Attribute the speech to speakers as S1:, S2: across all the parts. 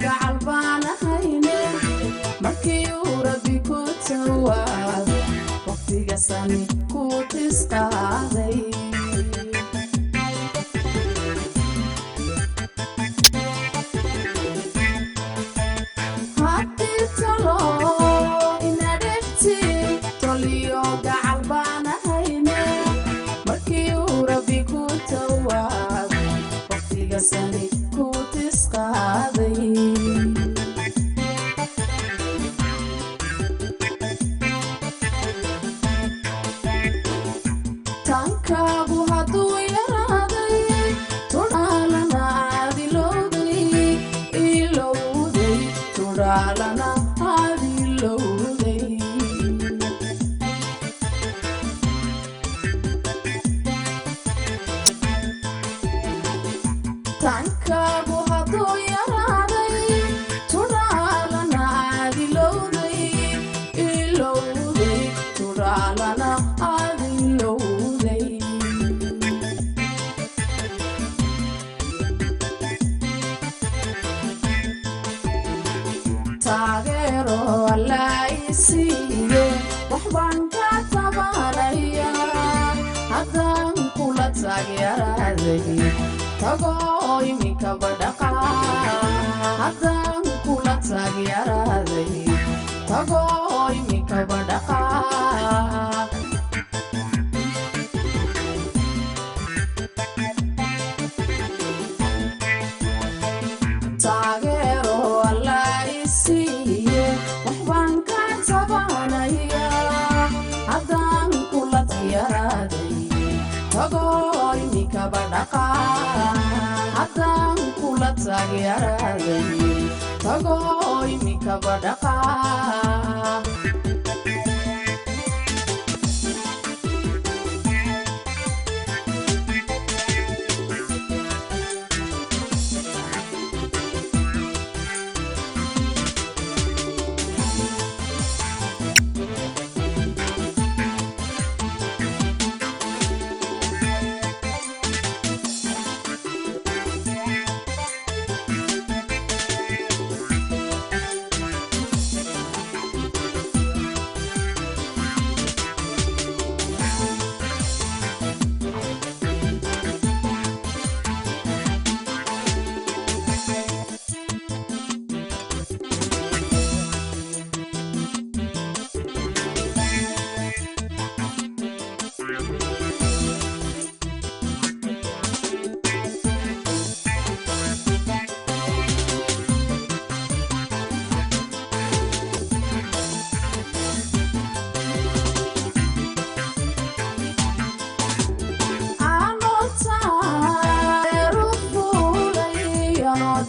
S1: gacal baan ahayne markii uu rabbi ku tawaab waqtiga sani ku tisqaaday sani ku tisqaaday tankaagu hadduu yaraaday tudhaalana aadilowday ilowday tudhaalana aadilowday tankaagu hadduu yaraaday tudhaalana aadilowday ilowday tudhaalana aadilowday taageero allaa i siiye waxbaan ka tabanaya haddaan kula taageeraaday tago iminka badhaqa haddaan kula taageeraaday tago iminka badhaqa taageero allaa i siiye waxbaan ka tabanaya haddaan kula taageeraaday tago iminka badhaqa haddaan kula taageeraaday tago iminka badhaqa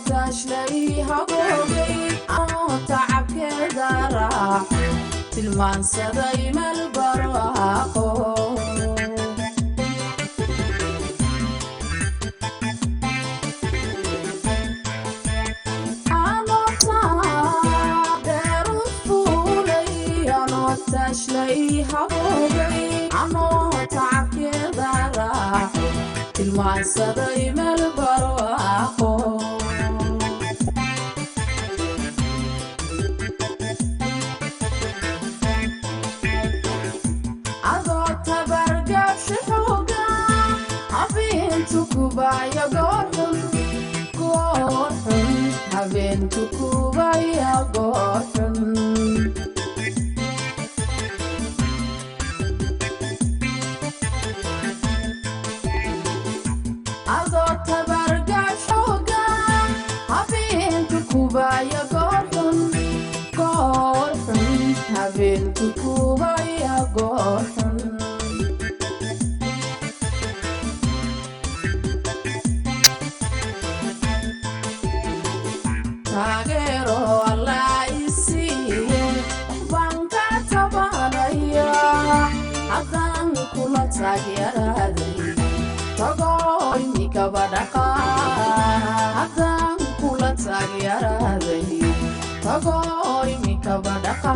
S1: تشلي هبوبي تعب كذا راح تلمان سدايم البراقو أنا تعب رفولي أنا تشلي هبوبي أنا تعب كذا راح تلمان سدايم البراقو Kubaya gorhun, gorhun, haventu kubaya gorhun. Azota barga shoga, haventu kubaya gorhun, gorhun, haventu kubaya gorhun. taageero allaa i siiye waxbaan ka tabanaya haddaan kula taageeraaday tago iminka badhaqa haddaan kula taageeraaday tago iminka badhaqa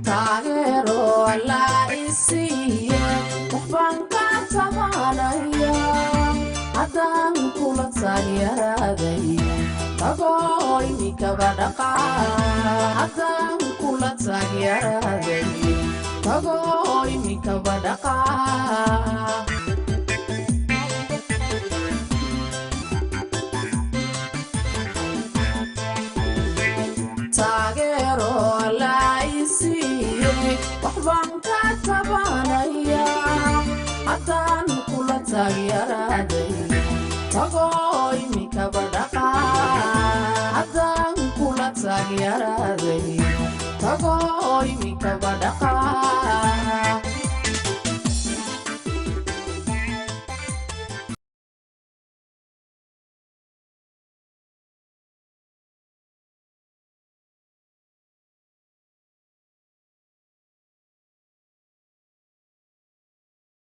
S1: taageero allaa i siiye taageeraday tagoo imikaba dhaqaa haddaan kula taageeraday tagoo imikaba dhaqaa taageero la isiiyey waxbaan ka tabanaya haddaan kula taageeraday tagoo imikaba dhaqaa haddaan kula taageeraday tagoo imikaba dhaqaa